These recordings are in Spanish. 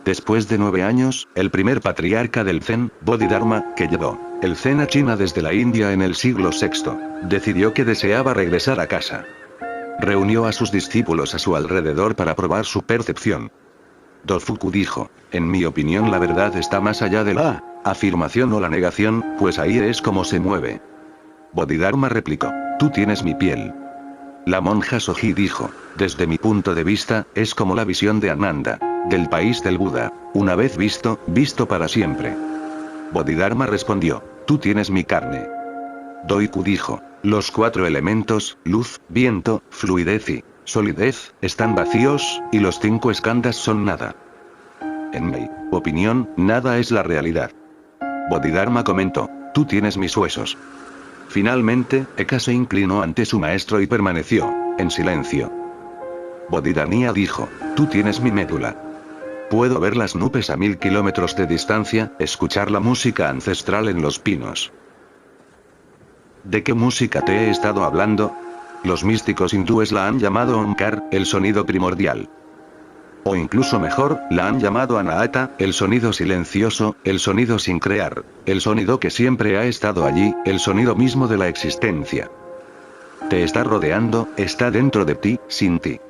Después de 9 años, el primer patriarca del Zen, Bodhidharma, que llevó el Zen a China desde la India en el siglo VI, decidió que deseaba regresar a casa. Reunió a sus discípulos a su alrededor para probar su percepción. Dofuku dijo: en mi opinión la verdad está más allá de la afirmación o la negación, pues ahí es como se mueve. Bodhidharma replicó: tú tienes mi piel. La monja Soji dijo: desde mi punto de vista, es como la visión de Ananda, del país del Buda, una vez visto, visto para siempre. Bodhidharma respondió: tú tienes mi carne. Doiku dijo: los 4 elementos, luz, viento, fluidez y solidez, están vacíos, y los 5 skandhas son nada. En mi opinión, nada es la realidad. Bodhidharma comentó: tú tienes mis huesos. Finalmente, Eka se inclinó ante su maestro y permaneció en silencio. Bodhidharma dijo: tú tienes mi médula. Puedo ver las nubes a 1000 kilómetros de distancia, escuchar la música ancestral en los pinos. ¿De qué música te he estado hablando? Los místicos hindúes la han llamado Omkar, el sonido primordial. O incluso mejor, la han llamado Anahata, el sonido silencioso, el sonido sin crear, el sonido que siempre ha estado allí, el sonido mismo de la existencia. Te está rodeando, está dentro de ti, sin ti.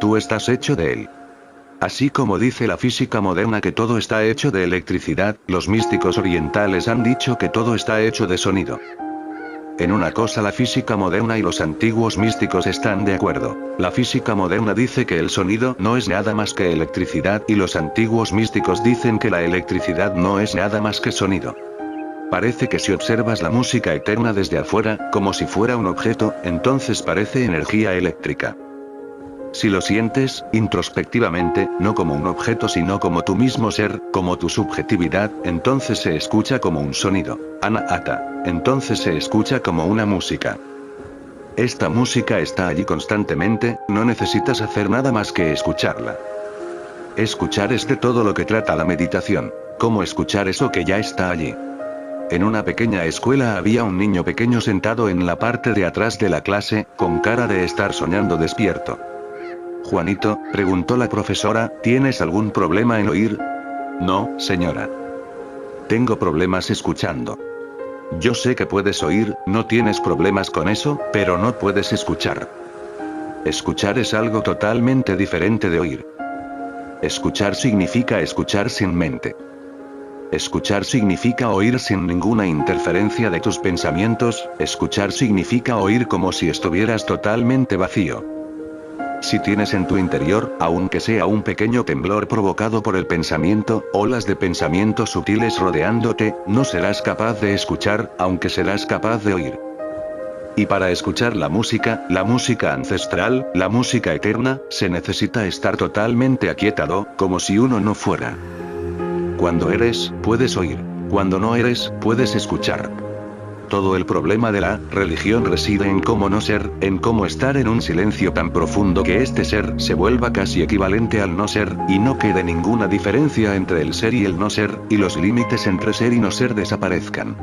Tú estás hecho de él. Así como dice la física moderna que todo está hecho de electricidad, los místicos orientales han dicho que todo está hecho de sonido. En una cosa la física moderna y los antiguos místicos están de acuerdo. La física moderna dice que el sonido no es nada más que electricidad y los antiguos místicos dicen que la electricidad no es nada más que sonido. Parece que si observas la música eterna desde afuera, como si fuera un objeto, entonces parece energía eléctrica. Si lo sientes, introspectivamente, no como un objeto sino como tu mismo ser, como tu subjetividad, entonces se escucha como un sonido. Anahata. Entonces se escucha como una música. Esta música está allí constantemente, no necesitas hacer nada más que escucharla. Escuchar es de todo lo que trata la meditación. ¿Cómo escuchar eso que ya está allí? En una pequeña escuela había un niño pequeño sentado en la parte de atrás de la clase, con cara de estar soñando despierto. Juanito, preguntó la profesora, ¿tienes algún problema en oír? No, señora. Tengo problemas escuchando. Yo sé que puedes oír, no tienes problemas con eso, pero no puedes escuchar. Escuchar es algo totalmente diferente de oír. Escuchar significa escuchar sin mente. Escuchar significa oír sin ninguna interferencia de tus pensamientos, escuchar significa oír como si estuvieras totalmente vacío. Si tienes en tu interior, aunque sea un pequeño temblor provocado por el pensamiento, olas de pensamientos sutiles rodeándote, no serás capaz de escuchar, aunque serás capaz de oír. Y para escuchar la música ancestral, la música eterna, se necesita estar totalmente aquietado, como si uno no fuera. Cuando eres, puedes oír. Cuando no eres, puedes escuchar. Todo el problema de la religión reside en cómo no ser, en cómo estar en un silencio tan profundo que este ser se vuelva casi equivalente al no ser, y no quede ninguna diferencia entre el ser y el no ser, y los límites entre ser y no ser desaparezcan.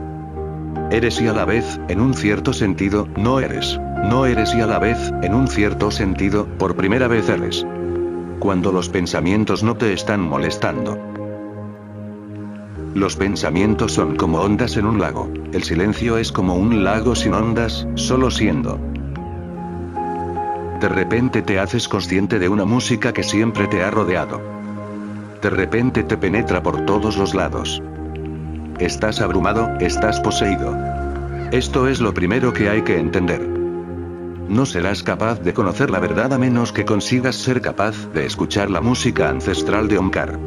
Eres y a la vez, en un cierto sentido, no eres. No eres y a la vez, en un cierto sentido, por primera vez eres. Cuando los pensamientos no te están molestando. Los pensamientos son como ondas en un lago. El silencio es como un lago sin ondas, solo siendo. De repente te haces consciente de una música que siempre te ha rodeado. De repente te penetra por todos los lados. Estás abrumado, estás poseído. Esto es lo primero que hay que entender. No serás capaz de conocer la verdad a menos que consigas ser capaz de escuchar la música ancestral de Omkar.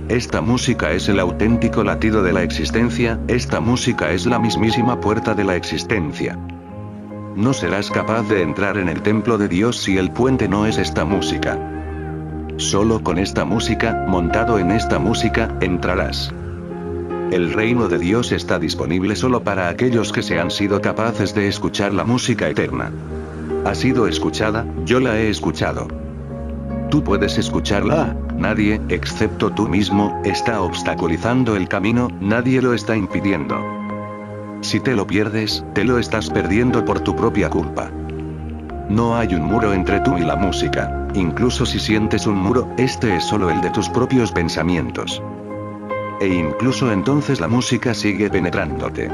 Esta música es el auténtico latido de la existencia, esta música es la mismísima puerta de la existencia. No serás capaz de entrar en el templo de Dios si el puente no es esta música. Solo con esta música, montado en esta música, entrarás. El reino de Dios está disponible solo para aquellos que se han sido capaces de escuchar la música eterna. Ha sido escuchada, yo la he escuchado. Tú puedes escucharla. Nadie, excepto tú mismo, está obstaculizando el camino, nadie lo está impidiendo. Si te lo pierdes, te lo estás perdiendo por tu propia culpa. No hay un muro entre tú y la música. Incluso si sientes un muro, este es solo el de tus propios pensamientos. E incluso entonces la música sigue penetrándote.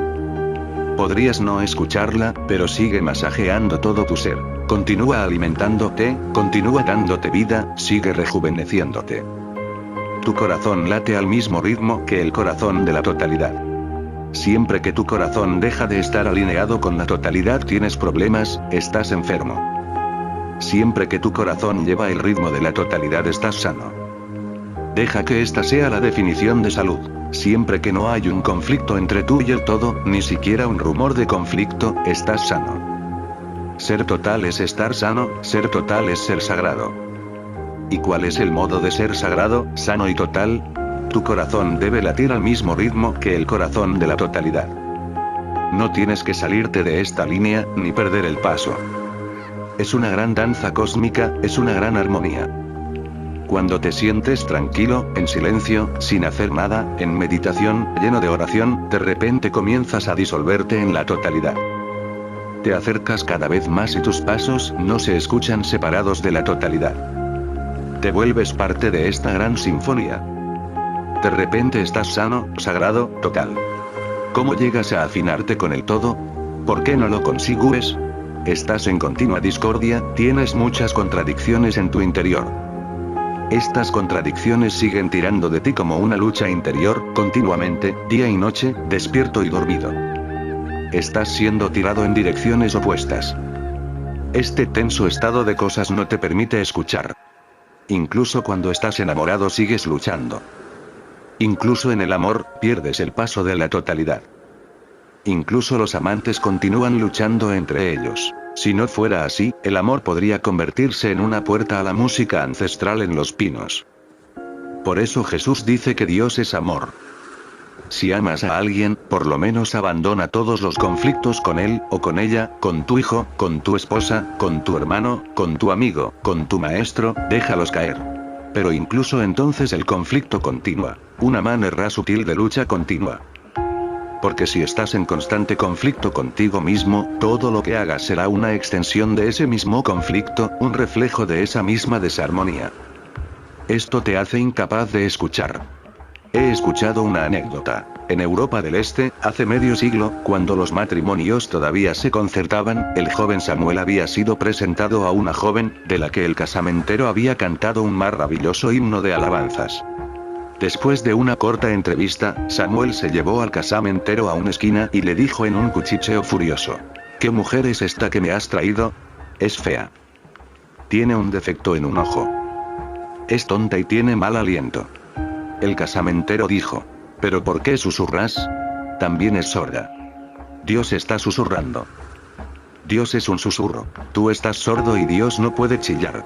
Podrías no escucharla, pero sigue masajeando todo tu ser. Continúa alimentándote, continúa dándote vida, sigue rejuveneciéndote. Tu corazón late al mismo ritmo que el corazón de la totalidad. Siempre que tu corazón deja de estar alineado con la totalidad tienes problemas, estás enfermo. Siempre que tu corazón lleva el ritmo de la totalidad estás sano. Deja que esta sea la definición de salud. Siempre que no hay un conflicto entre tú y el todo, ni siquiera un rumor de conflicto, estás sano. Ser total es estar sano, ser total es ser sagrado. ¿Y cuál es el modo de ser sagrado, sano y total? Tu corazón debe latir al mismo ritmo que el corazón de la totalidad. No tienes que salirte de esta línea, ni perder el paso. Es una gran danza cósmica, es una gran armonía. Cuando te sientes tranquilo, en silencio, sin hacer nada, en meditación, lleno de oración, de repente comienzas a disolverte en la totalidad. Te acercas cada vez más y tus pasos no se escuchan separados de la totalidad. Te vuelves parte de esta gran sinfonía. De repente estás sano, sagrado, total. ¿Cómo llegas a afinarte con el todo? ¿Por qué no lo consigues? Estás en continua discordia, tienes muchas contradicciones en tu interior. Estas contradicciones siguen tirando de ti como una lucha interior, continuamente, día y noche, despierto y dormido. Estás siendo tirado en direcciones opuestas. Este tenso estado de cosas no te permite escuchar. Incluso cuando estás enamorado sigues luchando. Incluso en el amor, pierdes el paso de la totalidad. Incluso los amantes continúan luchando entre ellos. Si no fuera así, el amor podría convertirse en una puerta a la música ancestral en los pinos. Por eso Jesús dice que Dios es amor. Si amas a alguien, por lo menos abandona todos los conflictos con él, o con ella, con tu hijo, con tu esposa, con tu hermano, con tu amigo, con tu maestro, déjalos caer. Pero incluso entonces el conflicto continúa. Una manera sutil de lucha continua. Porque si estás en constante conflicto contigo mismo, todo lo que hagas será una extensión de ese mismo conflicto, un reflejo de esa misma desarmonía. Esto te hace incapaz de escuchar. He escuchado una anécdota. En Europa del Este, hace medio siglo, cuando los matrimonios todavía se concertaban, el joven Samuel había sido presentado a una joven, de la que el casamentero había cantado un maravilloso himno de alabanzas. Después de una corta entrevista, Samuel se llevó al casamentero a una esquina y le dijo en un cuchicheo furioso: ¿Qué mujer es esta que me has traído? Es fea. Tiene un defecto en un ojo. Es tonta y tiene mal aliento. El casamentero dijo: ¿Pero por qué susurras? También es sorda. Dios está susurrando. Dios es un susurro. Tú estás sordo y Dios no puede chillar.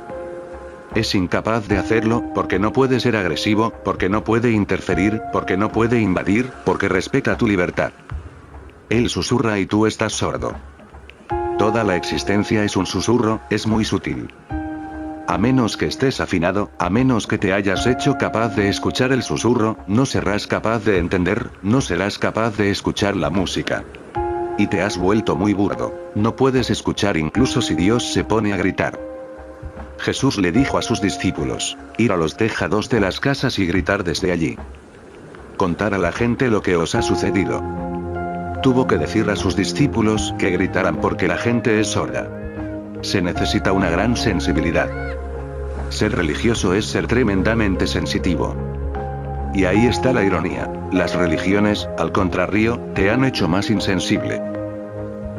Es incapaz de hacerlo, porque no puede ser agresivo, porque no puede interferir, porque no puede invadir, porque respeta tu libertad. Él susurra y tú estás sordo. Toda la existencia es un susurro, es muy sutil. A menos que estés afinado, a menos que te hayas hecho capaz de escuchar el susurro, no serás capaz de entender, no serás capaz de escuchar la música. Y te has vuelto muy burdo. No puedes escuchar incluso si Dios se pone a gritar. Jesús le dijo a sus discípulos: ir a los tejados de las casas y gritar desde allí. Contar a la gente lo que os ha sucedido. Tuvo que decir a sus discípulos que gritaran porque la gente es sorda. Se necesita una gran sensibilidad. Ser religioso es ser tremendamente sensitivo. Y ahí está la ironía. Las religiones, al contrario, te han hecho más insensible.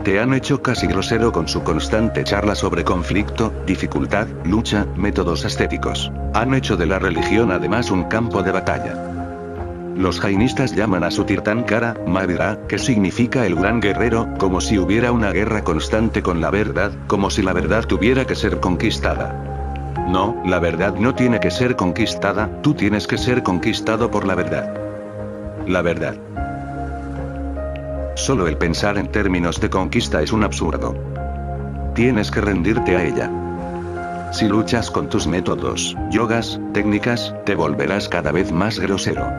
Te han hecho casi grosero con su constante charla sobre conflicto, dificultad, lucha, métodos ascéticos. Han hecho de la religión además un campo de batalla. Los jainistas llaman a su Tirthankara, Mahavira, que significa el gran guerrero, como si hubiera una guerra constante con la verdad, como si la verdad tuviera que ser conquistada. No, la verdad no tiene que ser conquistada, tú tienes que ser conquistado por la verdad. La verdad. Solo el pensar en términos de conquista es un absurdo. Tienes que rendirte a ella. Si luchas con tus métodos, yogas, técnicas, te volverás cada vez más grosero.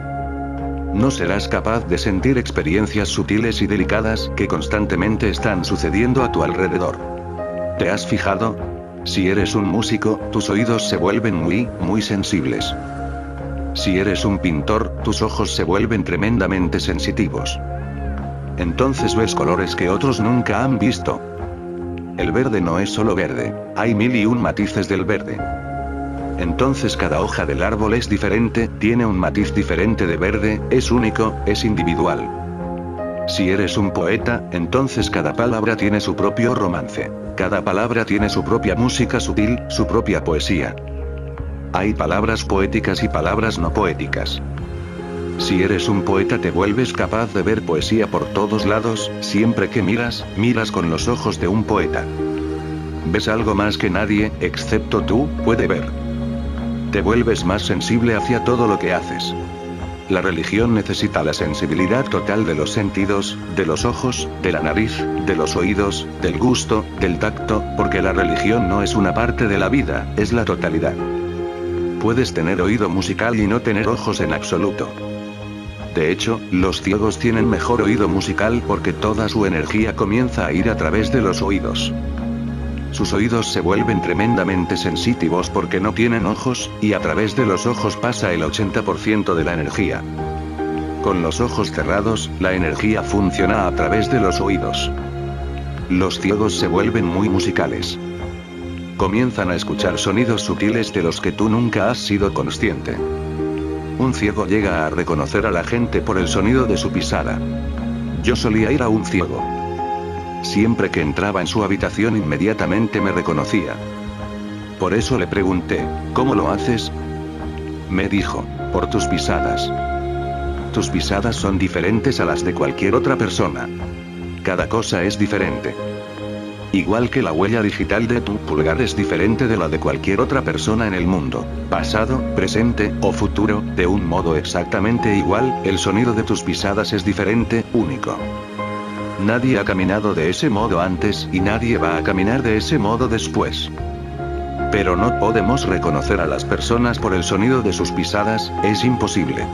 No serás capaz de sentir experiencias sutiles y delicadas que constantemente están sucediendo a tu alrededor. ¿Te has fijado? Si eres un músico, tus oídos se vuelven muy sensibles. Si eres un pintor, tus ojos se vuelven tremendamente sensitivos. Entonces ves colores que otros nunca han visto. El verde no es solo verde, hay 1001 matices del verde. Entonces cada hoja del árbol es diferente, tiene un matiz diferente de verde, es único, es individual. Si eres un poeta, entonces cada palabra tiene su propio romance. Cada palabra tiene su propia música sutil, su propia poesía. Hay palabras poéticas y palabras no poéticas. Si eres un poeta te vuelves capaz de ver poesía por todos lados, siempre que miras con los ojos de un poeta. Ves algo más que nadie, excepto tú, puede ver. Te vuelves más sensible hacia todo lo que haces. La religión necesita la sensibilidad total de los sentidos, de los ojos, de la nariz, de los oídos, del gusto, del tacto, porque la religión no es una parte de la vida, es la totalidad. Puedes tener oído musical y no tener ojos en absoluto. De hecho, los ciegos tienen mejor oído musical porque toda su energía comienza a ir a través de los oídos. Sus oídos se vuelven tremendamente sensitivos porque no tienen ojos, y a través de los ojos pasa el 80% de la energía. Con los ojos cerrados, la energía funciona a través de los oídos. Los ciegos se vuelven muy musicales. Comienzan a escuchar sonidos sutiles de los que tú nunca has sido consciente. Un ciego llega a reconocer a la gente por el sonido de su pisada. Yo solía ir a un ciego. Siempre que entraba en su habitación inmediatamente me reconocía. Por eso le pregunté, ¿cómo lo haces? Me dijo, por tus pisadas. Tus pisadas son diferentes a las de cualquier otra persona. Cada cosa es diferente. Igual que la huella digital de tu pulgar es diferente de la de cualquier otra persona en el mundo, pasado, presente o futuro, de un modo exactamente igual, el sonido de tus pisadas es diferente, único. Nadie ha caminado de ese modo antes y nadie va a caminar de ese modo después. Pero no podemos reconocer a las personas por el sonido de sus pisadas, es imposible.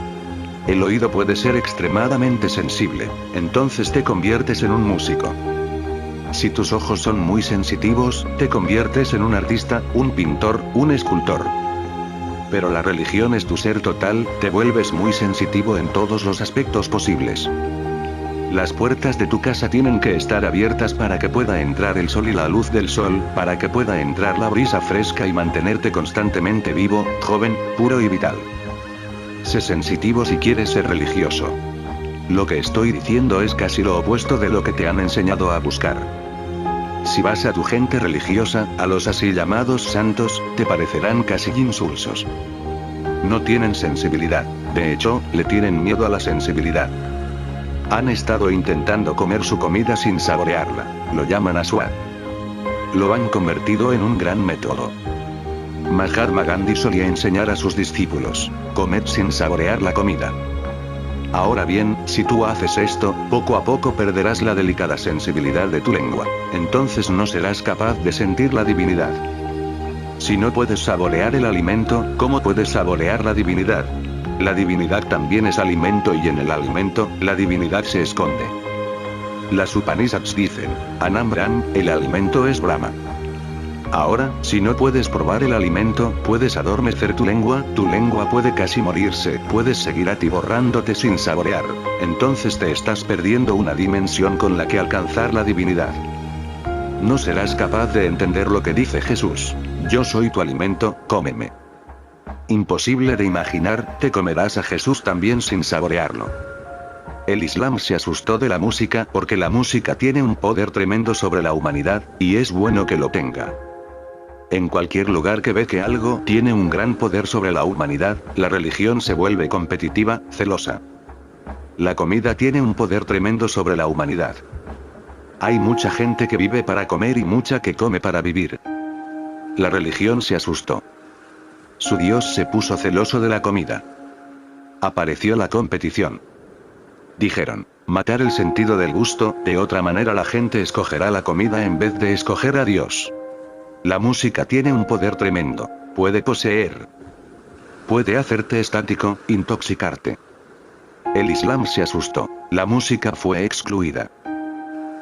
El oído puede ser extremadamente sensible, entonces te conviertes en un músico. Si tus ojos son muy sensitivos, te conviertes en un artista, un pintor, un escultor. Pero la religión es tu ser total, te vuelves muy sensitivo en todos los aspectos posibles. Las puertas de tu casa tienen que estar abiertas para que pueda entrar el sol y la luz del sol, para que pueda entrar la brisa fresca y mantenerte constantemente vivo, joven, puro y vital. Sé sensitivo si quieres ser religioso. Lo que estoy diciendo es casi lo opuesto de lo que te han enseñado a buscar. Si vas a tu gente religiosa, a los así llamados santos, te parecerán casi insulsos. No tienen sensibilidad, de hecho, le tienen miedo a la sensibilidad. Han estado intentando comer su comida sin saborearla, lo llaman aswad. Lo han convertido en un gran método. Mahatma Gandhi solía enseñar a sus discípulos, comed sin saborear la comida. Ahora bien, si tú haces esto, poco a poco perderás la delicada sensibilidad de tu lengua. Entonces no serás capaz de sentir la divinidad. Si no puedes saborear el alimento, ¿cómo puedes saborear la divinidad? La divinidad también es alimento y en el alimento, la divinidad se esconde. Las Upanishads dicen, Anam Brahm, el alimento es Brahma. Ahora, si no puedes probar el alimento, puedes adormecer tu lengua puede casi morirse, puedes seguir atiborrándote sin saborear. Entonces te estás perdiendo una dimensión con la que alcanzar la divinidad. No serás capaz de entender lo que dice Jesús. Yo soy tu alimento, cómeme. Imposible de imaginar, te comerás a Jesús también sin saborearlo. El Islam se asustó de la música porque la música tiene un poder tremendo sobre la humanidad, y es bueno que lo tenga. En cualquier lugar que ve que algo tiene un gran poder sobre la humanidad, la religión se vuelve competitiva, celosa. La comida tiene un poder tremendo sobre la humanidad. Hay mucha gente que vive para comer y mucha que come para vivir. La religión se asustó. Su Dios se puso celoso de la comida. Apareció la competición. Dijeron, matar el sentido del gusto, de otra manera la gente escogerá la comida en vez de escoger a Dios. La música tiene un poder tremendo. Puede poseer. Puede hacerte estático, intoxicarte. El Islam se asustó. La música fue excluida.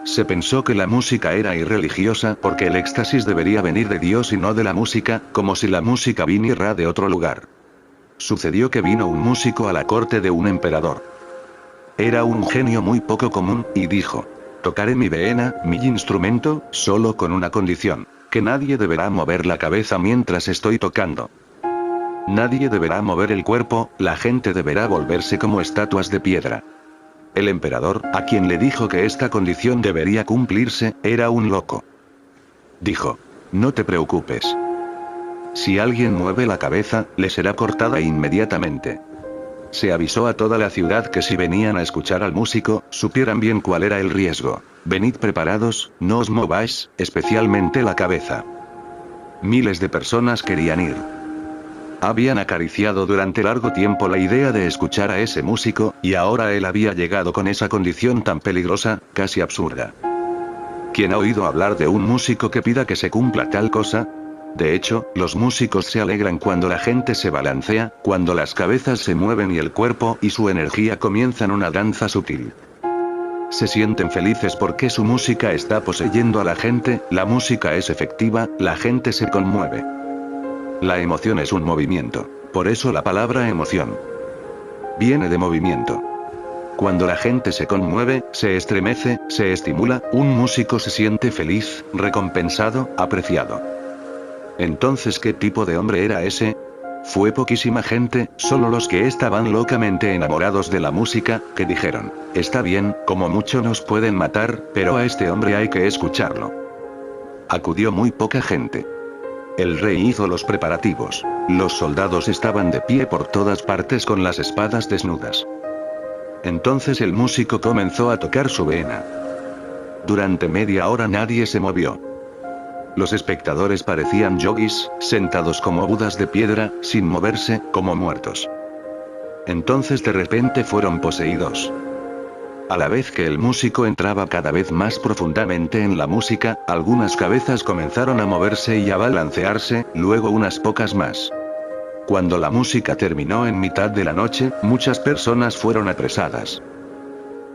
Se pensó que la música era irreligiosa porque el éxtasis debería venir de Dios y no de la música, como si la música viniera de otro lugar. Sucedió que vino un músico a la corte de un emperador. Era un genio muy poco común, y dijo: tocaré mi vena, mi instrumento, solo con una condición, que nadie deberá mover la cabeza mientras estoy tocando. Nadie deberá mover el cuerpo, la gente deberá volverse como estatuas de piedra. El emperador, a quien le dijo que esta condición debería cumplirse, era un loco. Dijo: no te preocupes. Si alguien mueve la cabeza, le será cortada inmediatamente. Se avisó a toda la ciudad que si venían a escuchar al músico, supieran bien cuál era el riesgo. Venid preparados, no os mováis, especialmente la cabeza. Miles de personas querían ir. Habían acariciado durante largo tiempo la idea de escuchar a ese músico, y ahora él había llegado con esa condición tan peligrosa, casi absurda. ¿Quién ha oído hablar de un músico que pida que se cumpla tal cosa? De hecho, los músicos se alegran cuando la gente se balancea, cuando las cabezas se mueven y el cuerpo y su energía comienzan una danza sutil. Se sienten felices porque su música está poseyendo a la gente, la música es efectiva, la gente se conmueve. La emoción es un movimiento. Por eso la palabra emoción viene de movimiento. Cuando la gente se conmueve, se estremece, se estimula, un músico se siente feliz, recompensado, apreciado. Entonces, ¿qué tipo de hombre era ese? Fue poquísima gente, solo los que estaban locamente enamorados de la música, que dijeron: está bien, como mucho nos pueden matar, pero a este hombre hay que escucharlo. Acudió muy poca gente. El rey hizo los preparativos. Los soldados estaban de pie por todas partes con las espadas desnudas. Entonces el músico comenzó a tocar su vena. Durante media hora nadie se movió. Los espectadores parecían yogis, sentados como budas de piedra, sin moverse, como muertos. Entonces de repente fueron poseídos. A la vez que el músico entraba cada vez más profundamente en la música, algunas cabezas comenzaron a moverse y a balancearse, luego unas pocas más. Cuando la música terminó en mitad de la noche, muchas personas fueron apresadas.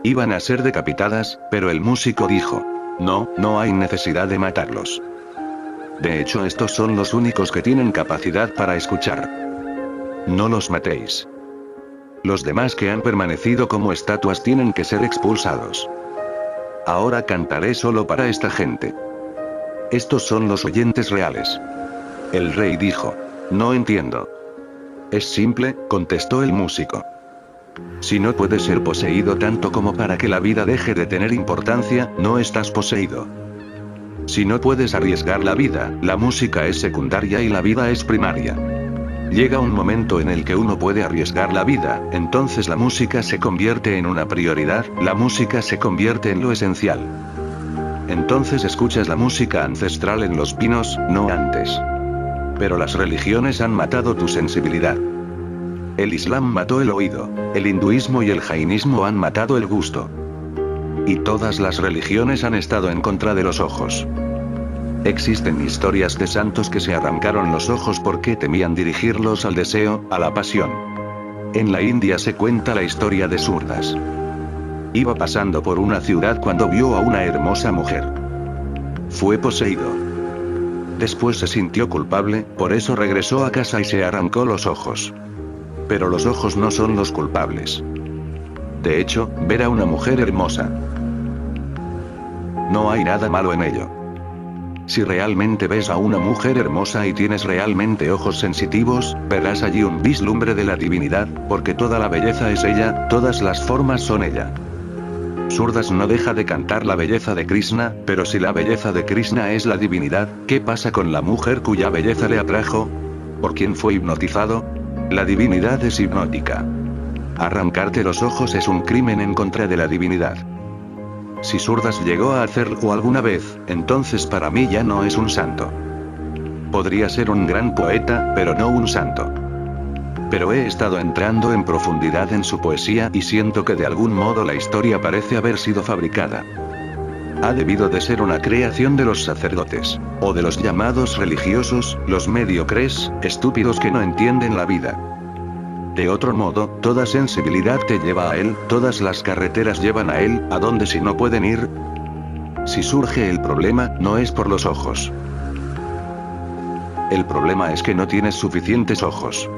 Iban a ser decapitadas, pero el músico dijo: no, no hay necesidad de matarlos. De hecho, estos son los únicos que tienen capacidad para escuchar. No los matéis. Los demás que han permanecido como estatuas tienen que ser expulsados. Ahora cantaré solo para esta gente. Estos son los oyentes reales. El rey dijo: no entiendo. Es simple, contestó el músico. Si no puedes ser poseído tanto como para que la vida deje de tener importancia, no estás poseído. Si no puedes arriesgar la vida, la música es secundaria y la vida es primaria. Llega un momento en el que uno puede arriesgar la vida, entonces la música se convierte en una prioridad, la música se convierte en lo esencial. Entonces escuchas la música ancestral en los pinos, no antes. Pero las religiones han matado tu sensibilidad. El Islam mató el oído, el hinduismo y el jainismo han matado el gusto. Y todas las religiones han estado en contra de los ojos. Existen historias de santos que se arrancaron los ojos porque temían dirigirlos al deseo, a la pasión. En la India se cuenta la historia de Surdas. Iba pasando por una ciudad cuando vio a una hermosa mujer. Fue poseído. Después se sintió culpable, por eso regresó a casa y se arrancó los ojos. Pero los ojos no son los culpables. De hecho, ver a una mujer hermosa, no hay nada malo en ello. Si realmente ves a una mujer hermosa y tienes realmente ojos sensitivos, verás allí un vislumbre de la divinidad, porque toda la belleza es ella, todas las formas son ella. Surdas no deja de cantar la belleza de Krishna, pero si la belleza de Krishna es la divinidad, ¿qué pasa con la mujer cuya belleza le atrajo? ¿Por quién fue hipnotizado? La divinidad es hipnótica. Arrancarte los ojos es un crimen en contra de la divinidad. Si Surdas llegó a hacerlo alguna vez, entonces para mí ya no es un santo. Podría ser un gran poeta, pero no un santo. Pero he estado entrando en profundidad en su poesía y siento que de algún modo la historia parece haber sido fabricada. Ha debido de ser una creación de los sacerdotes, o de los llamados religiosos, los mediocres, estúpidos que no entienden la vida. De otro modo, toda sensibilidad te lleva a él, todas las carreteras llevan a él, ¿a dónde si no pueden ir? Si surge el problema, no es por los ojos. El problema es que no tienes suficientes ojos.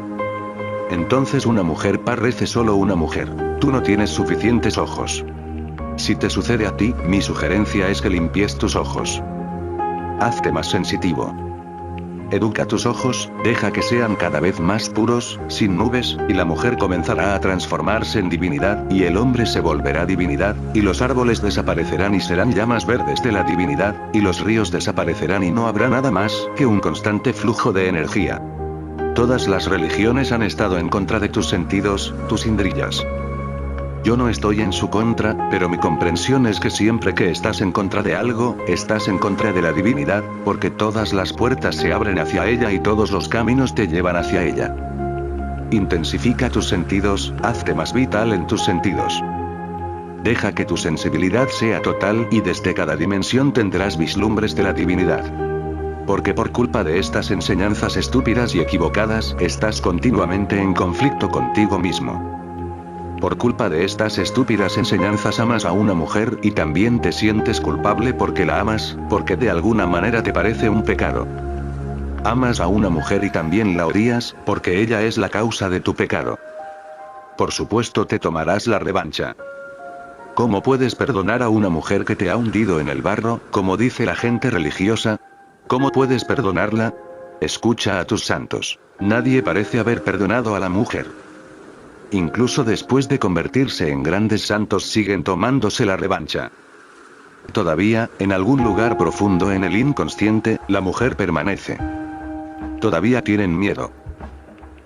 Entonces una mujer parece solo una mujer. Tú no tienes suficientes ojos. Si te sucede a ti, mi sugerencia es que limpies tus ojos. Hazte más sensitivo. Educa tus ojos, deja que sean cada vez más puros, sin nubes, y la mujer comenzará a transformarse en divinidad, y el hombre se volverá divinidad, y los árboles desaparecerán y serán llamas verdes de la divinidad, y los ríos desaparecerán y no habrá nada más que un constante flujo de energía. Todas las religiones han estado en contra de tus sentidos, tus indriyas. Yo no estoy en su contra, pero mi comprensión es que siempre que estás en contra de algo, estás en contra de la divinidad, porque todas las puertas se abren hacia ella y todos los caminos te llevan hacia ella. Intensifica tus sentidos, hazte más vital en tus sentidos. Deja que tu sensibilidad sea total y desde cada dimensión tendrás vislumbres de la divinidad. Porque por culpa de estas enseñanzas estúpidas y equivocadas, estás continuamente en conflicto contigo mismo. Por culpa de estas estúpidas enseñanzas amas a una mujer y también te sientes culpable porque la amas, porque de alguna manera te parece un pecado. Amas a una mujer y también la odias, porque ella es la causa de tu pecado. Por supuesto te tomarás la revancha. ¿Cómo puedes perdonar a una mujer que te ha hundido en el barro, como dice la gente religiosa? ¿Cómo puedes perdonarla? Escucha a tus santos. Nadie parece haber perdonado a la mujer. Incluso después de convertirse en grandes santos siguen tomándose la revancha. Todavía, en algún lugar profundo en el inconsciente, la mujer permanece. Todavía tienen miedo.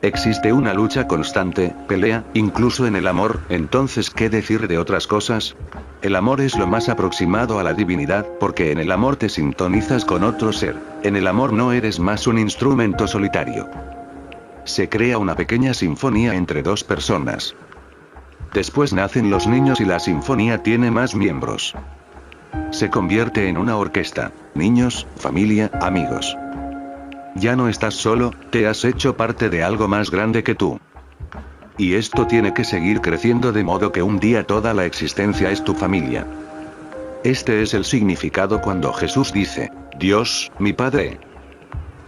Existe una lucha constante, pelea, incluso en el amor. Entonces, ¿qué decir de otras cosas? El amor es lo más aproximado a la divinidad, porque en el amor te sintonizas con otro ser. En el amor no eres más un instrumento solitario. Se crea una pequeña sinfonía entre dos personas. Después nacen los niños y la sinfonía tiene más miembros. Se convierte en una orquesta. Niños, familia, amigos. Ya no estás solo, te has hecho parte de algo más grande que tú. Y esto tiene que seguir creciendo de modo que un día toda la existencia es tu familia. Este es el significado cuando Jesús dice, Dios, mi Padre.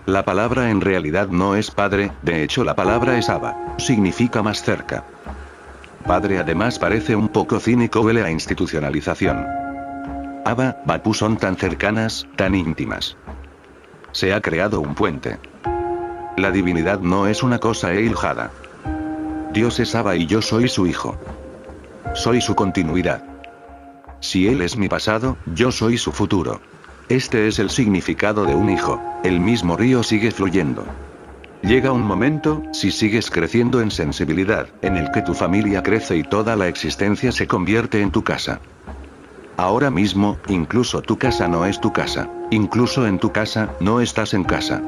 La palabra en realidad no es padre, de hecho la palabra es Abba, significa más cerca. Padre además parece un poco cínico, huele a institucionalización. Abba, Bapu son tan cercanas, tan íntimas. Se ha creado un puente. La divinidad no es una cosa eiljada. Dios es Abba y yo soy su hijo. Soy su continuidad. Si él es mi pasado, yo soy su futuro. Este es el significado de un hijo. El mismo río sigue fluyendo. Llega un momento, si sigues creciendo en sensibilidad, en el que tu familia crece y toda la existencia se convierte en tu casa. Ahora mismo, incluso tu casa no es tu casa. Incluso en tu casa, no estás en casa.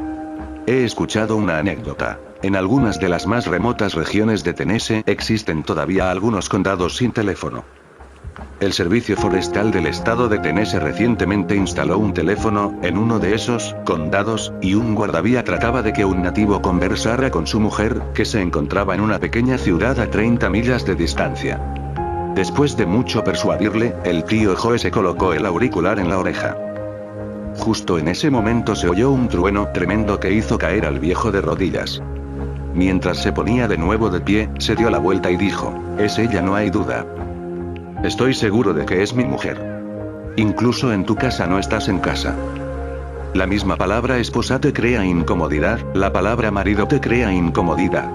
He escuchado una anécdota. En algunas de las más remotas regiones de Tennessee existen todavía algunos condados sin teléfono. El Servicio Forestal del Estado de Tennessee recientemente instaló un teléfono en uno de esos condados, y un guardavía trataba de que un nativo conversara con su mujer, que se encontraba en una pequeña ciudad a 30 millas de distancia. Después de mucho persuadirle, el tío Joe se colocó el auricular en la oreja. Justo en ese momento se oyó un trueno tremendo que hizo caer al viejo de rodillas. Mientras se ponía de nuevo de pie, se dio la vuelta y dijo, es ella, no hay duda. Estoy seguro de que es mi mujer. Incluso en tu casa no estás en casa. La misma palabra esposa te crea incomodidad, la palabra marido te crea incomodidad.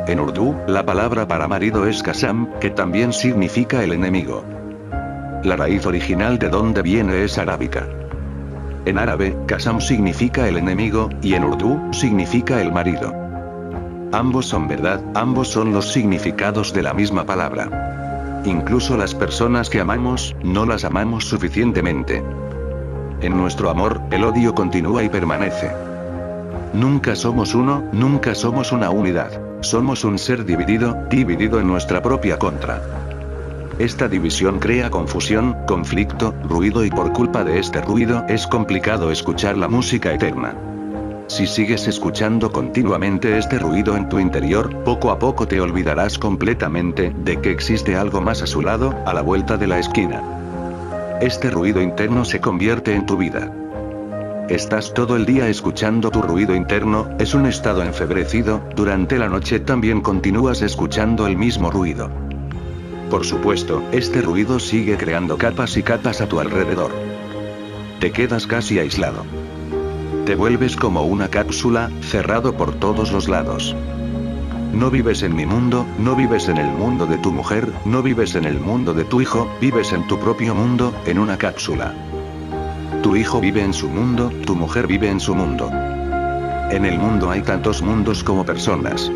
En Urdu, la palabra para marido es Qasam, que también significa el enemigo. La raíz original de donde viene es arábica. En árabe, Qasam significa el enemigo, y en Urdu, significa el marido. Ambos son verdad, ambos son los significados de la misma palabra. Incluso las personas que amamos, no las amamos suficientemente. En nuestro amor, el odio continúa y permanece. Nunca somos uno, nunca somos una unidad. Somos un ser dividido en nuestra propia contra. Esta división crea confusión, conflicto, ruido y por culpa de este ruido es complicado escuchar la música eterna. Si sigues escuchando continuamente este ruido en tu interior, poco a poco te olvidarás completamente de que existe algo más a su lado, a la vuelta de la esquina. Este ruido interno se convierte en tu vida. Estás todo el día escuchando tu ruido interno, es un estado enfebrecido, durante la noche también continúas escuchando el mismo ruido. Por supuesto, este ruido sigue creando capas y capas a tu alrededor. Te quedas casi aislado. Te vuelves como una cápsula, cerrado por todos los lados. No vives en mi mundo, no vives en el mundo de tu mujer, no vives en el mundo de tu hijo, vives en tu propio mundo, en una cápsula. Tu hijo vive en su mundo, tu mujer vive en su mundo. En el mundo hay tantos mundos como personas.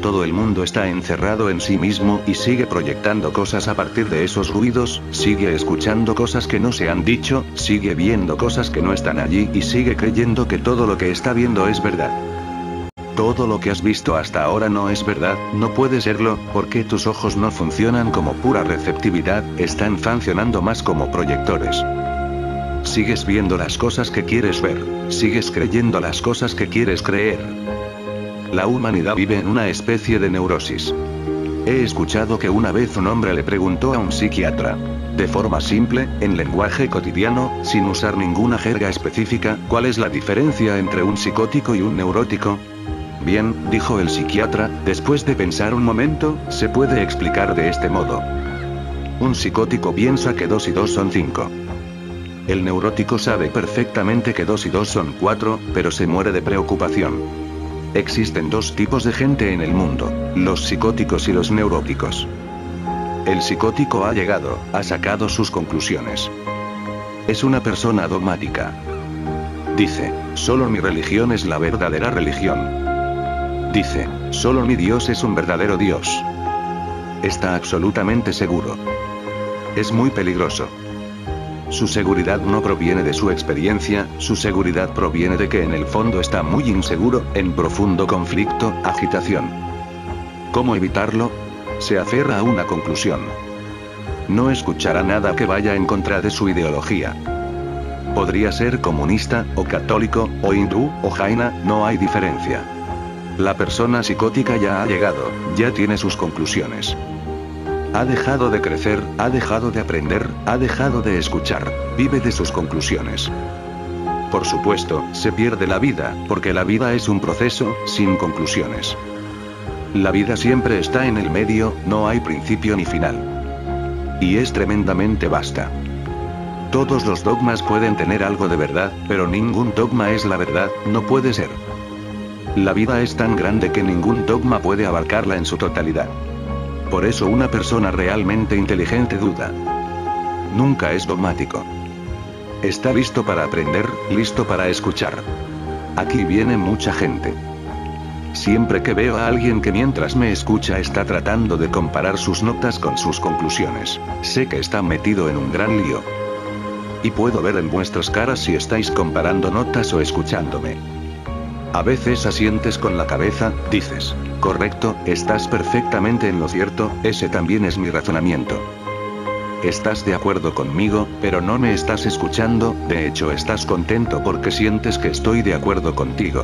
Todo el mundo está encerrado en sí mismo y sigue proyectando cosas a partir de esos ruidos, sigue escuchando cosas que no se han dicho, sigue viendo cosas que no están allí y sigue creyendo que todo lo que está viendo es verdad. Todo lo que has visto hasta ahora no es verdad, no puede serlo, porque tus ojos no funcionan como pura receptividad, están funcionando más como proyectores. Sigues viendo las cosas que quieres ver, sigues creyendo las cosas que quieres creer. La humanidad vive en una especie de neurosis. He escuchado que una vez un hombre le preguntó a un psiquiatra, de forma simple, en lenguaje cotidiano, sin usar ninguna jerga específica, ¿cuál es la diferencia entre un psicótico y un neurótico? Bien, dijo el psiquiatra, después de pensar un momento, se puede explicar de este modo. Un psicótico piensa que 2 y 2 son 5. El neurótico sabe perfectamente que 2 y 2 son 4, pero se muere de preocupación. Existen dos tipos de gente en el mundo, los psicóticos y los neuróticos. El psicótico ha llegado, ha sacado sus conclusiones. Es una persona dogmática. Dice, solo mi religión es la verdadera religión. Dice, solo mi Dios es un verdadero Dios. Está absolutamente seguro. Es muy peligroso. Su seguridad no proviene de su experiencia, su seguridad proviene de que en el fondo está muy inseguro, en profundo conflicto, agitación. ¿Cómo evitarlo? Se aferra a una conclusión. No escuchará nada que vaya en contra de su ideología. Podría ser comunista, o católico, o hindú, o jaina, no hay diferencia. La persona psicótica ya ha llegado, ya tiene sus conclusiones. Ha dejado de crecer, ha dejado de aprender, ha dejado de escuchar, vive de sus conclusiones. Por supuesto, se pierde la vida, porque la vida es un proceso, sin conclusiones. La vida siempre está en el medio, no hay principio ni final. Y es tremendamente vasta. Todos los dogmas pueden tener algo de verdad, pero ningún dogma es la verdad, no puede ser. La vida es tan grande que ningún dogma puede abarcarla en su totalidad. Por eso una persona realmente inteligente duda. Nunca es dogmático. Está listo para aprender, listo para escuchar. Aquí viene mucha gente. Siempre que veo a alguien que mientras me escucha está tratando de comparar sus notas con sus conclusiones, sé que está metido en un gran lío. Y puedo ver en vuestras caras si estáis comparando notas o escuchándome. A veces asientes con la cabeza, dices, correcto, estás perfectamente en lo cierto, ese también es mi razonamiento. Estás de acuerdo conmigo, pero no me estás escuchando, de hecho estás contento porque sientes que estoy de acuerdo contigo.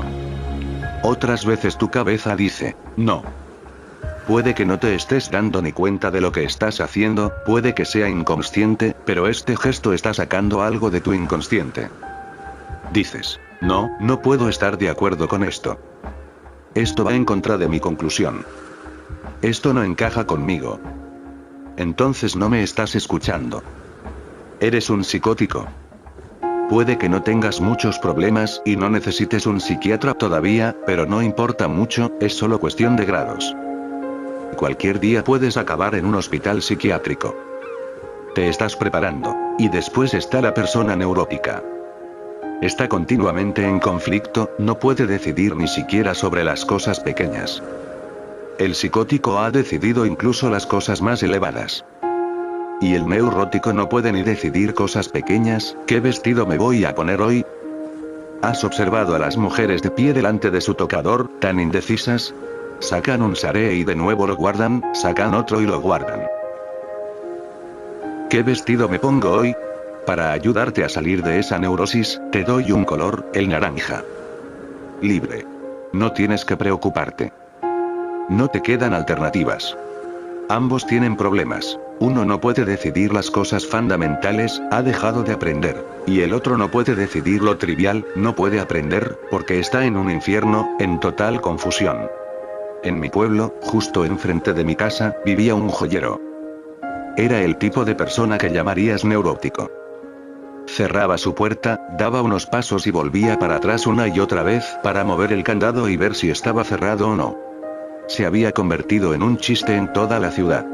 Otras veces tu cabeza dice, no. Puede que no te estés dando ni cuenta de lo que estás haciendo, puede que sea inconsciente, pero este gesto está sacando algo de tu inconsciente. Dices, no, no puedo estar de acuerdo con esto. Esto va en contra de mi conclusión. Esto no encaja conmigo. Entonces no me estás escuchando. Eres un psicótico. Puede que no tengas muchos problemas y no necesites un psiquiatra todavía, pero no importa mucho, es solo cuestión de grados. Cualquier día puedes acabar en un hospital psiquiátrico. Te estás preparando. Y después está la persona neurótica. Está continuamente en conflicto, no puede decidir ni siquiera sobre las cosas pequeñas. El psicótico ha decidido incluso las cosas más elevadas. Y el neurótico no puede ni decidir cosas pequeñas, ¿qué vestido me voy a poner hoy? ¿Has observado a las mujeres de pie delante de su tocador, tan indecisas? Sacan un saree y de nuevo lo guardan, sacan otro y lo guardan. ¿Qué vestido me pongo hoy? Para ayudarte a salir de esa neurosis, te doy un color, el naranja. Libre. No tienes que preocuparte. No te quedan alternativas. Ambos tienen problemas. Uno no puede decidir las cosas fundamentales, ha dejado de aprender. Y el otro no puede decidir lo trivial, no puede aprender, porque está en un infierno, en total confusión. En mi pueblo, justo enfrente de mi casa, vivía un joyero. Era el tipo de persona que llamarías neurótico. Cerraba su puerta, daba unos pasos y volvía para atrás una y otra vez para mover el candado y ver si estaba cerrado o no. Se había convertido en un chiste en toda la ciudad.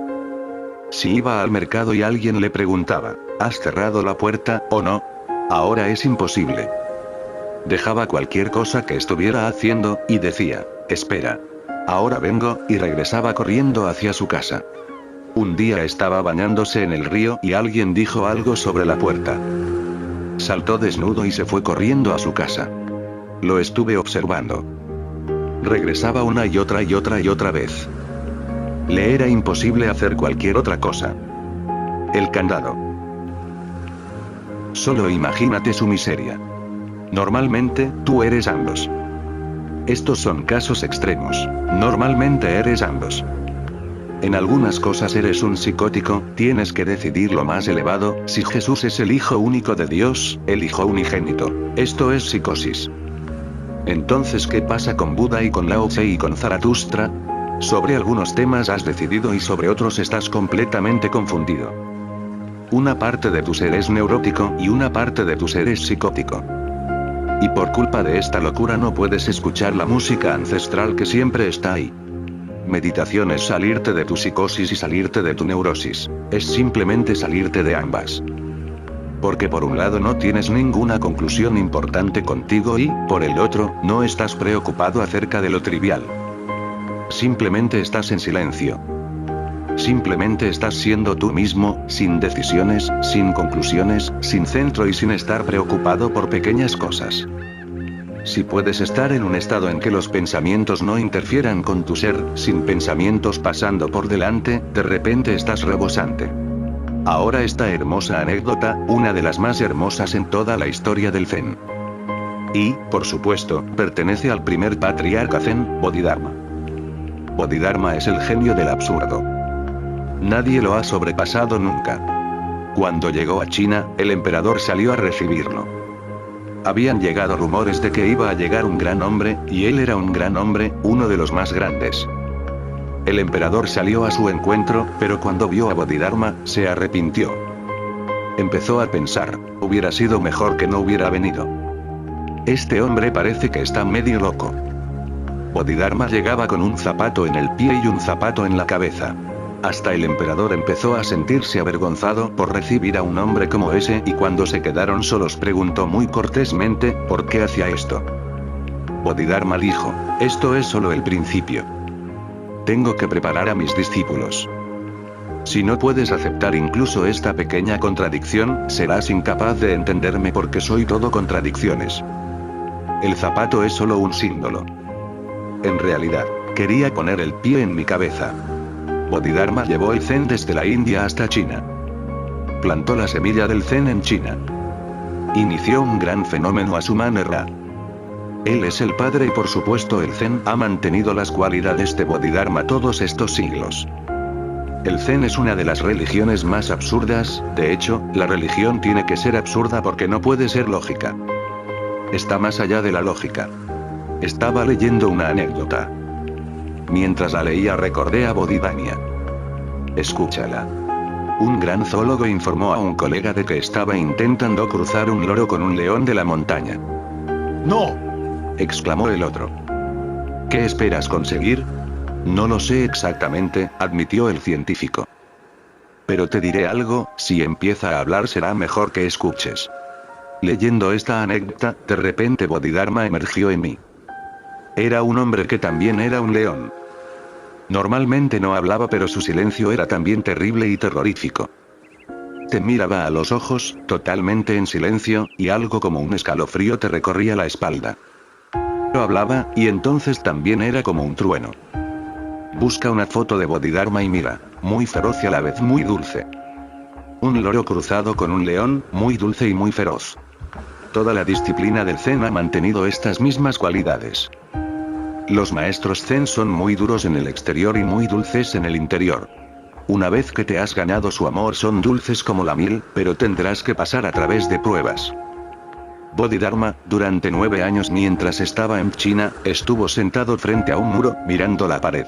Si iba al mercado y alguien le preguntaba, ¿has cerrado la puerta, o no? Ahora es imposible. Dejaba cualquier cosa que estuviera haciendo, y decía, espera. Ahora vengo, y regresaba corriendo hacia su casa. Un día estaba bañándose en el río y alguien dijo algo sobre la puerta. Saltó desnudo y se fue corriendo a su casa. Lo estuve observando. Regresaba una y otra vez. Le era imposible hacer cualquier otra cosa. El candado. Solo imagínate su miseria. Normalmente, tú eres ambos. Estos son casos extremos. Normalmente eres ambos. En algunas cosas eres un psicótico, tienes que decidir lo más elevado, si Jesús es el Hijo único de Dios, el Hijo unigénito. Esto es psicosis. Entonces, ¿qué pasa con Buda y con Lao Tse y con Zaratustra? Sobre algunos temas has decidido y sobre otros estás completamente confundido. Una parte de tu ser es neurótico y una parte de tu ser es psicótico. Y por culpa de esta locura no puedes escuchar la música ancestral que siempre está ahí. Meditación es salirte de tu psicosis y salirte de tu neurosis. Es simplemente salirte de ambas. Porque por un lado no tienes ninguna conclusión importante contigo y, por el otro, no estás preocupado acerca de lo trivial. Simplemente estás en silencio. Simplemente estás siendo tú mismo, sin decisiones, sin conclusiones, sin centro y sin estar preocupado por pequeñas cosas. Si puedes estar en un estado en que los pensamientos no interfieran con tu ser, sin pensamientos pasando por delante, de repente estás rebosante. Ahora esta hermosa anécdota, una de las más hermosas en toda la historia del Zen. Y, por supuesto, pertenece al primer patriarca Zen, Bodhidharma. Bodhidharma es el genio del absurdo. Nadie lo ha sobrepasado nunca. Cuando llegó a China, el emperador salió a recibirlo. Habían llegado rumores de que iba a llegar un gran hombre, y él era un gran hombre, uno de los más grandes. El emperador salió a su encuentro, pero cuando vio a Bodhidharma, se arrepintió. Empezó a pensar, hubiera sido mejor que no hubiera venido. Este hombre parece que está medio loco. Bodhidharma llegaba con un zapato en el pie y un zapato en la cabeza. Hasta el emperador empezó a sentirse avergonzado por recibir a un hombre como ese y cuando se quedaron solos preguntó muy cortésmente, ¿por qué hacía esto? Bodhidharma dijo, esto es solo el principio. Tengo que preparar a mis discípulos. Si no puedes aceptar incluso esta pequeña contradicción, serás incapaz de entenderme porque soy todo contradicciones. El zapato es solo un símbolo. En realidad, quería poner el pie en mi cabeza. Bodhidharma llevó el Zen desde la India hasta China. Plantó la semilla del Zen en China. Inició un gran fenómeno a su manera. Él es el padre y por supuesto el Zen ha mantenido las cualidades de Bodhidharma todos estos siglos. El Zen es una de las religiones más absurdas, de hecho, la religión tiene que ser absurda porque no puede ser lógica. Está más allá de la lógica. Estaba leyendo una anécdota. Mientras la leía recordé a Bodhidharma. Escúchala. Un gran zoólogo informó a un colega de que estaba intentando cruzar un loro con un león de la montaña. ¡No! Exclamó el otro. ¿Qué esperas conseguir? No lo sé exactamente, admitió el científico. Pero te diré algo, si empieza a hablar será mejor que escuches. Leyendo esta anécdota, de repente Bodhidharma emergió en mí. Era un hombre que también era un león. Normalmente no hablaba pero su silencio era también terrible y terrorífico. Te miraba a los ojos, totalmente en silencio, y algo como un escalofrío te recorría la espalda. No hablaba, y entonces también era como un trueno. Busca una foto de Bodhidharma y mira, muy feroz y a la vez muy dulce. Un loro cruzado con un león, muy dulce y muy feroz. Toda la disciplina del Zen ha mantenido estas mismas cualidades. Los maestros Zen son muy duros en el exterior y muy dulces en el interior. Una vez que te has ganado su amor son dulces como la miel, pero tendrás que pasar a través de pruebas. Bodhidharma, durante 9 años mientras estaba en China, estuvo sentado frente a un muro, mirando la pared.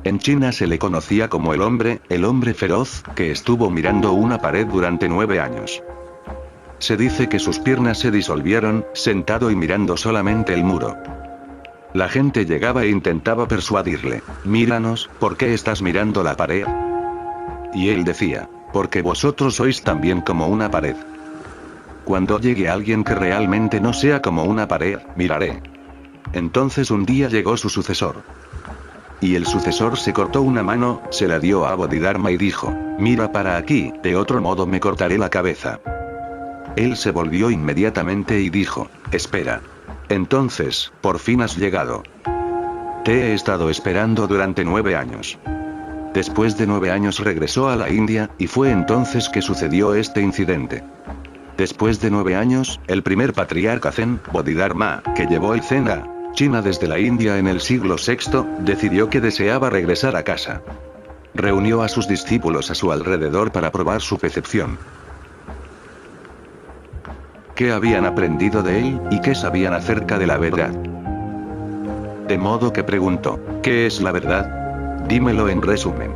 En China se le conocía como el hombre feroz, que estuvo mirando una pared durante 9 años. Se dice que sus piernas se disolvieron, sentado y mirando solamente el muro. La gente llegaba e intentaba persuadirle, míranos, ¿por qué estás mirando la pared? Y él decía, porque vosotros sois también como una pared. Cuando llegue alguien que realmente no sea como una pared, miraré. Entonces un día llegó su sucesor. Y el sucesor se cortó una mano, se la dio a Bodhidharma y dijo, mira para aquí, de otro modo me cortaré la cabeza. Él se volvió inmediatamente y dijo, espera. Entonces, por fin has llegado. Te he estado esperando durante 9 años. Después de 9 años regresó a la India, y fue entonces que sucedió este incidente. Después de 9 años, el primer patriarca Zen, Bodhidharma, que llevó el Zen a China desde la India en el siglo VI, decidió que deseaba regresar a casa. Reunió a sus discípulos a su alrededor para probar su percepción. ¿Qué habían aprendido de él, y qué sabían acerca de la verdad? De modo que preguntó, ¿qué es la verdad? Dímelo en resumen.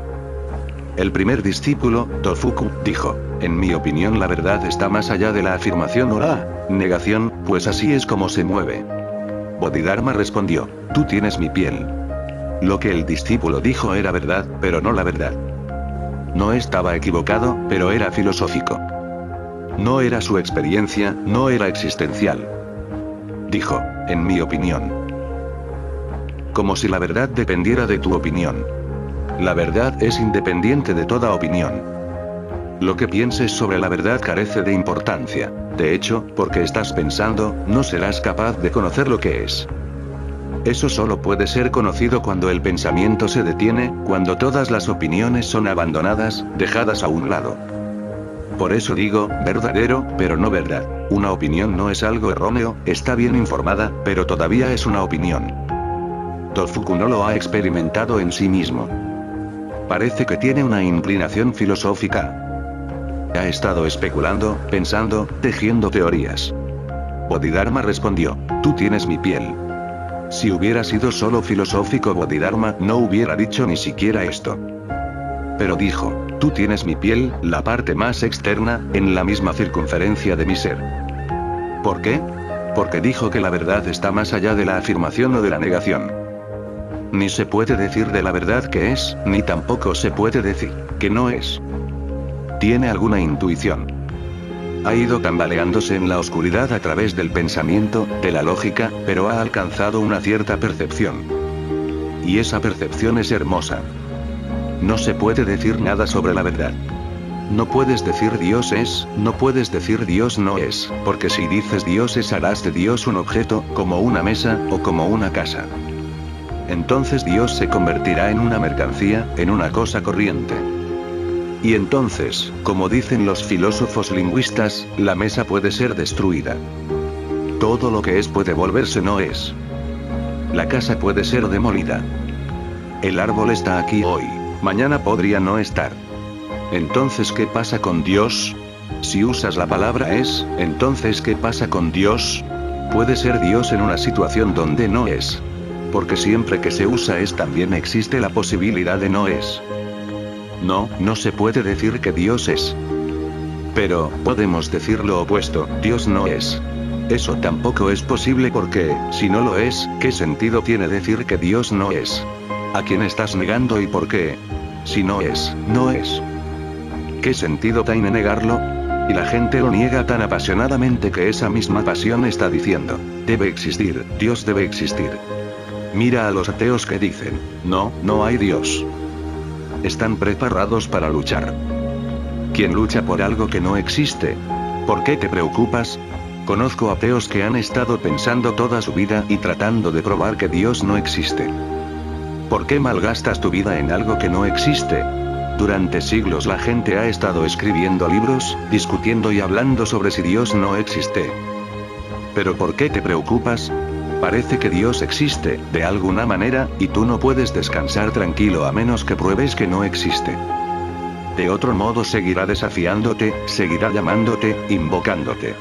El primer discípulo, Tofuku, dijo, en mi opinión la verdad está más allá de la afirmación o la negación, pues así es como se mueve. Bodhidharma respondió, tú tienes mi piel. Lo que el discípulo dijo era verdad, pero no la verdad. No estaba equivocado, pero era filosófico. No era su experiencia, no era existencial. Dijo, en mi opinión. Como si la verdad dependiera de tu opinión. La verdad es independiente de toda opinión. Lo que pienses sobre la verdad carece de importancia. De hecho, porque estás pensando, no serás capaz de conocer lo que es. Eso solo puede ser conocido cuando el pensamiento se detiene, cuando todas las opiniones son abandonadas, dejadas a un lado. Por eso digo, verdadero, pero no verdad. Una opinión no es algo erróneo, está bien informada, pero todavía es una opinión. Tofuku no lo ha experimentado en sí mismo. Parece que tiene una inclinación filosófica. Ha estado especulando, pensando, tejiendo teorías. Bodhidharma respondió, tú tienes mi piel. Si hubiera sido solo filosófico Bodhidharma no hubiera dicho ni siquiera esto. Pero dijo, tú tienes mi piel, la parte más externa, en la misma circunferencia de mi ser. ¿Por qué? Porque dijo que la verdad está más allá de la afirmación o de la negación. Ni se puede decir de la verdad que es, ni tampoco se puede decir que no es. Tiene alguna intuición. Ha ido tambaleándose en la oscuridad a través del pensamiento, de la lógica, pero ha alcanzado una cierta percepción. Y esa percepción es hermosa. No se puede decir nada sobre la verdad. No puedes decir Dios es, no puedes decir Dios no es, porque si dices Dios es harás de Dios un objeto, como una mesa, o como una casa. Entonces Dios se convertirá en una mercancía, en una cosa corriente. Y entonces, como dicen los filósofos lingüistas, la mesa puede ser destruida. Todo lo que es puede volverse no es. La casa puede ser demolida. El árbol está aquí hoy, mañana podría no estar. Entonces, ¿qué pasa con Dios? Si usas la palabra es, entonces ¿qué pasa con Dios? Puede ser Dios en una situación donde no es. Porque siempre que se usa es también existe la posibilidad de no es. No, no se puede decir que Dios es. Pero, podemos decir lo opuesto, Dios no es. Eso tampoco es posible porque, si no lo es, ¿qué sentido tiene decir que Dios no es? ¿A quién estás negando y por qué? Si no es, no es. ¿Qué sentido tiene negarlo? Y la gente lo niega tan apasionadamente que esa misma pasión está diciendo, debe existir, Dios debe existir. Mira a los ateos que dicen, no, no hay Dios. Están preparados para luchar. ¿Quién lucha por algo que no existe? ¿Por qué te preocupas? Conozco ateos que han estado pensando toda su vida y tratando de probar que Dios no existe. ¿Por qué malgastas tu vida en algo que no existe? Durante siglos la gente ha estado escribiendo libros, discutiendo y hablando sobre si Dios no existe. ¿Pero por qué te preocupas? Parece que Dios existe, de alguna manera, y tú no puedes descansar tranquilo a menos que pruebes que no existe. De otro modo seguirá desafiándote, seguirá llamándote, invocándote.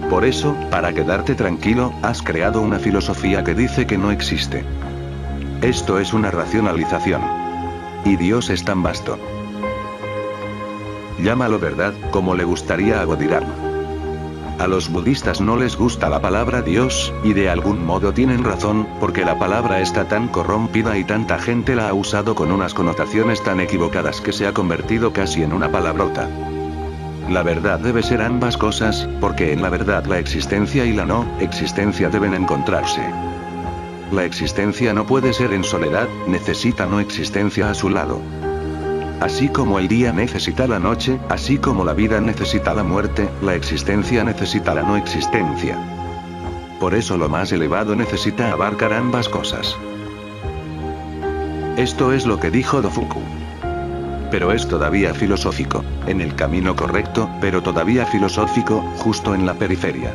Por eso, para quedarte tranquilo, has creado una filosofía que dice que no existe. Esto es una racionalización. Y Dios es tan vasto. Llámalo verdad, como le gustaría a Bodhidharma. A los budistas no les gusta la palabra Dios, y de algún modo tienen razón, porque la palabra está tan corrompida y tanta gente la ha usado con unas connotaciones tan equivocadas que se ha convertido casi en una palabrota. La verdad debe ser ambas cosas, porque en la verdad la existencia y la no existencia deben encontrarse. La existencia no puede ser en soledad, necesita no existencia a su lado. Así como el día necesita la noche, así como la vida necesita la muerte, la existencia necesita la no existencia. Por eso lo más elevado necesita abarcar ambas cosas. Esto es lo que dijo Dofuku. Pero es todavía filosófico, en el camino correcto, pero todavía filosófico, justo en la periferia.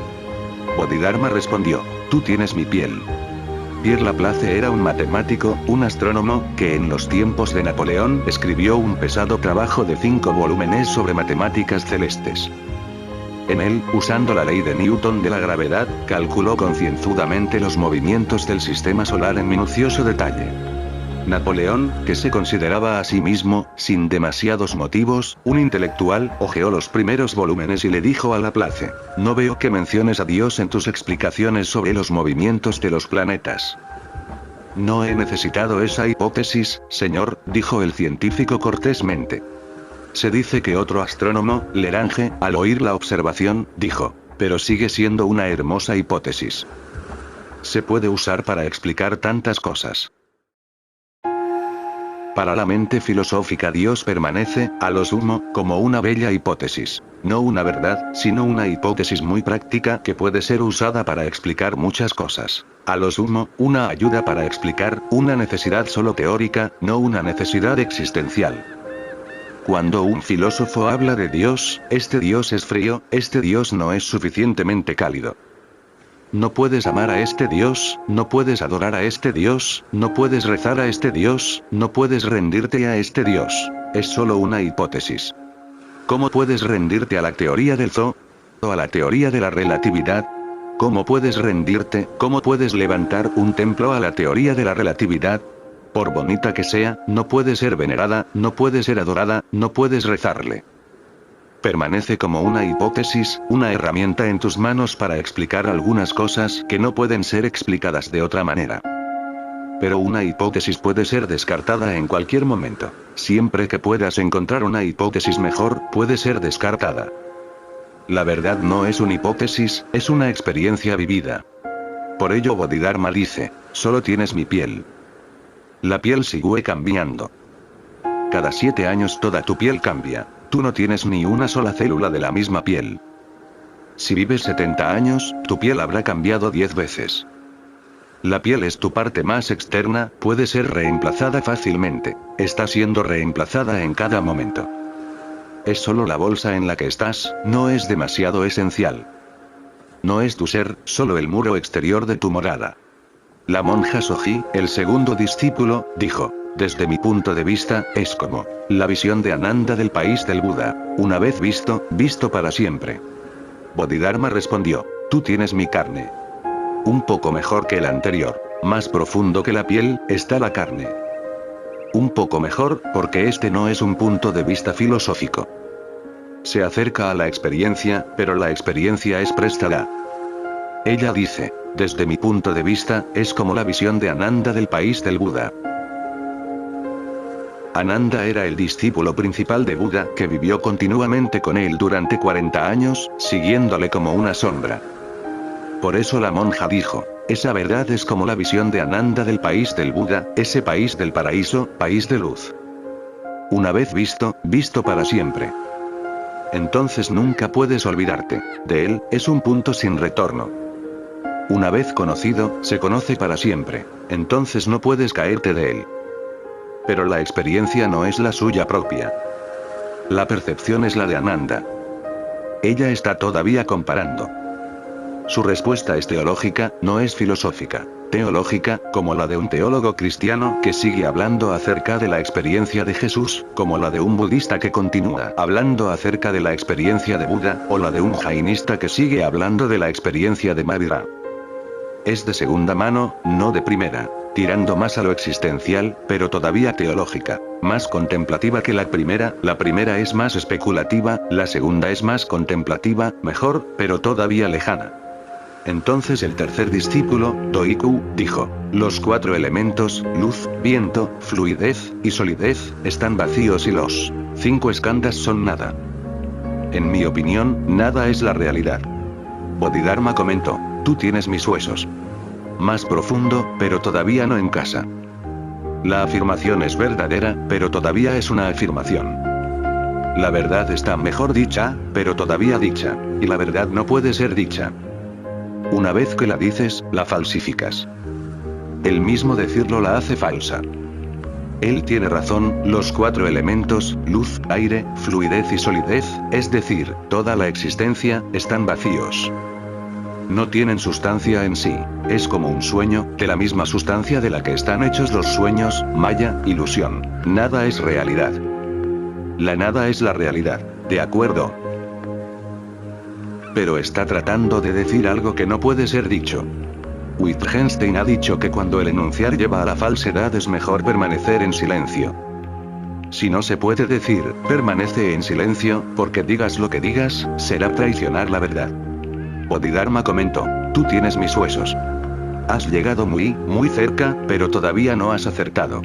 Bodhidharma respondió, tú tienes mi piel. Pierre Laplace era un matemático, un astrónomo, que en los tiempos de Napoleón escribió un pesado trabajo de 5 volúmenes sobre matemáticas celestes. En él, usando la ley de Newton de la gravedad, calculó concienzudamente los movimientos del sistema solar en minucioso detalle. Napoleón, que se consideraba a sí mismo, sin demasiados motivos, un intelectual, hojeó los primeros volúmenes y le dijo a Laplace, no veo que menciones a Dios en tus explicaciones sobre los movimientos de los planetas. No he necesitado esa hipótesis, señor, dijo el científico cortésmente. Se dice que otro astrónomo, Lagrange, al oír la observación, dijo, pero sigue siendo una hermosa hipótesis. Se puede usar para explicar tantas cosas. Para la mente filosófica Dios permanece, a lo sumo, como una bella hipótesis. No una verdad, sino una hipótesis muy práctica que puede ser usada para explicar muchas cosas. A lo sumo, una ayuda para explicar, una necesidad solo teórica, no una necesidad existencial. Cuando un filósofo habla de Dios, este Dios es frío, este Dios no es suficientemente cálido. No puedes amar a este Dios, no puedes adorar a este Dios, no puedes rezar a este Dios, no puedes rendirte a este Dios. Es solo una hipótesis. ¿Cómo puedes rendirte a la teoría del zoo? ¿O a la teoría de la relatividad? ¿Cómo puedes rendirte, cómo puedes levantar un templo a la teoría de la relatividad? Por bonita que sea, no puede ser venerada, no puede ser adorada, no puedes rezarle. Permanece como una hipótesis, una herramienta en tus manos para explicar algunas cosas que no pueden ser explicadas de otra manera. Pero una hipótesis puede ser descartada en cualquier momento. Siempre que puedas encontrar una hipótesis mejor, puede ser descartada. La verdad no es una hipótesis, es una experiencia vivida. Por ello Bodhidharma dice, solo tienes mi piel. La piel sigue cambiando. Cada 7 años toda tu piel cambia. Tú no tienes ni una sola célula de la misma piel. Si vives 70 años, tu piel habrá cambiado 10 veces. La piel es tu parte más externa, puede ser reemplazada fácilmente. Está siendo reemplazada en cada momento. Es solo la bolsa en la que estás, no es demasiado esencial. No es tu ser, solo el muro exterior de tu morada. La monja Soji, el segundo discípulo, dijo, desde mi punto de vista, es como la visión de Ananda del país del Buda. Una vez visto, visto para siempre. Bodhidharma respondió, tú tienes mi carne. Un poco mejor que el anterior. Más profundo que la piel, está la carne. Un poco mejor, porque este no es un punto de vista filosófico. Se acerca a la experiencia, pero la experiencia es prestada. Ella dice, desde mi punto de vista, es como la visión de Ananda del país del Buda. Ananda era el discípulo principal de Buda, que vivió continuamente con él durante 40 años, siguiéndole como una sombra. Por eso la monja dijo, esa verdad es como la visión de Ananda del país del Buda, ese país del paraíso, país de luz. Una vez visto, visto para siempre. Entonces nunca puedes olvidarte de él, es un punto sin retorno. Una vez conocido, se conoce para siempre. Entonces no puedes caerte de él. Pero la experiencia no es la suya propia. La percepción es la de Ananda. Ella está todavía comparando. Su respuesta es teológica, no es filosófica. Teológica, como la de un teólogo cristiano que sigue hablando acerca de la experiencia de Jesús, como la de un budista que continúa hablando acerca de la experiencia de Buda, o la de un jainista que sigue hablando de la experiencia de Mahavira. Es de segunda mano, no de primera, tirando más a lo existencial, pero todavía teológica, más contemplativa que la primera es más especulativa, la segunda es más contemplativa, mejor, pero todavía lejana. Entonces el tercer discípulo, Doiku, dijo, los 4 elementos, luz, viento, fluidez, y solidez, están vacíos y los 5 skandhas son nada. En mi opinión, nada es la realidad. Bodhidharma comentó, tú tienes mis huesos. Más profundo, pero todavía no en casa. La afirmación es verdadera, pero todavía es una afirmación. La verdad está mejor dicha, pero todavía dicha, y la verdad no puede ser dicha. Una vez que la dices, la falsificas. El mismo decirlo la hace falsa. Él tiene razón, los 4 elementos, luz, aire, fluidez y solidez, es decir, toda la existencia, están vacíos. No tienen sustancia en sí, es como un sueño, de la misma sustancia de la que están hechos los sueños, maya, ilusión. Nada es realidad. La nada es la realidad, ¿de acuerdo? Pero está tratando de decir algo que no puede ser dicho. Wittgenstein ha dicho que cuando el enunciar lleva a la falsedad es mejor permanecer en silencio. Si no se puede decir, permanece en silencio, porque digas lo que digas, será traicionar la verdad. Bodhidharma comentó, tú tienes mis huesos. Has llegado muy cerca, pero todavía no has acertado.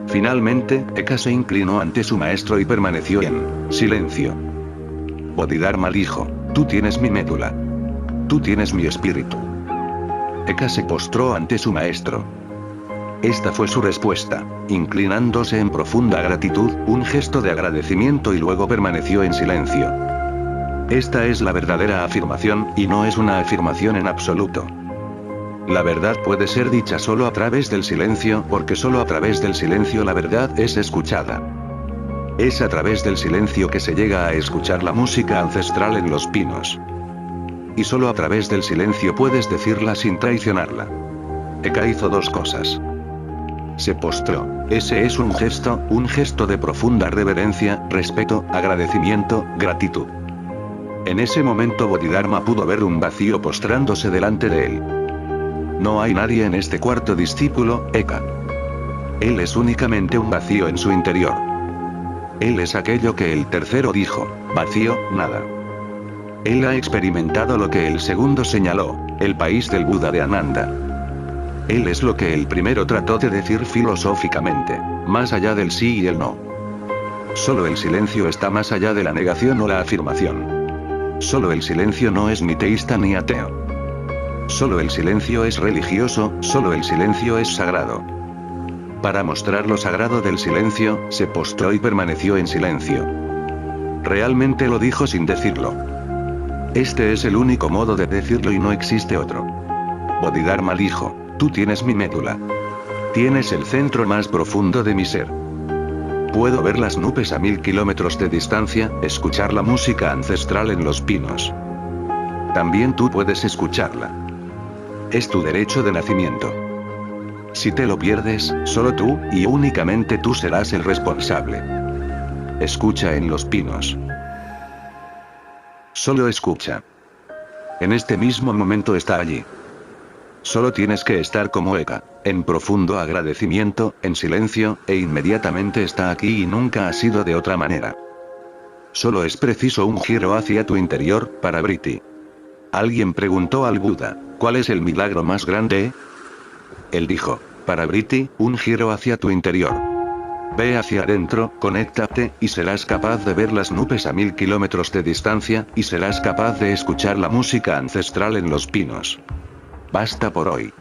Finalmente, Eka se inclinó ante su maestro y permaneció en silencio. Bodhidharma dijo, tú tienes mi médula. Tú tienes mi espíritu. Eka se postró ante su maestro. Esta fue su respuesta, inclinándose en profunda gratitud, un gesto de agradecimiento y luego permaneció en silencio. Esta es la verdadera afirmación, y no es una afirmación en absoluto. La verdad puede ser dicha solo a través del silencio, porque solo a través del silencio la verdad es escuchada. Es a través del silencio que se llega a escuchar la música ancestral en los pinos. Y solo a través del silencio puedes decirla sin traicionarla. Eka hizo 2 cosas. Se postró. Ese es un gesto de profunda reverencia, respeto, agradecimiento, gratitud. En ese momento Bodhidharma pudo ver un vacío postrándose delante de él. No hay nadie en este cuarto discípulo, Eka. Él es únicamente un vacío en su interior. Él es aquello que el tercero dijo, vacío, nada. Él ha experimentado lo que el segundo señaló, el país del Buda de Ananda. Él es lo que el primero trató de decir filosóficamente, más allá del sí y el no. Solo el silencio está más allá de la negación o la afirmación. Solo el silencio no es ni teísta ni ateo. Solo el silencio es religioso, solo el silencio es sagrado. Para mostrar lo sagrado del silencio, se postró y permaneció en silencio. Realmente lo dijo sin decirlo. Este es el único modo de decirlo y no existe otro. Bodhidharma dijo, tú tienes mi médula. Tienes el centro más profundo de mi ser. Puedo ver las nubes a 1000 kilómetros de distancia, escuchar la música ancestral en los pinos. También tú puedes escucharla. Es tu derecho de nacimiento. Si te lo pierdes, solo tú, y únicamente tú serás el responsable. Escucha en los pinos. Solo escucha. En este mismo momento está allí. Solo tienes que estar como Eka, en profundo agradecimiento, en silencio, e inmediatamente está aquí y nunca ha sido de otra manera. Solo es preciso un giro hacia tu interior, para Vritti. Alguien preguntó al Buda, ¿cuál es el milagro más grande? Él dijo, para Vritti, un giro hacia tu interior. Ve hacia adentro, conéctate, y serás capaz de ver las nubes a 1000 kilómetros de distancia, y serás capaz de escuchar la música ancestral en los pinos. Basta por hoy.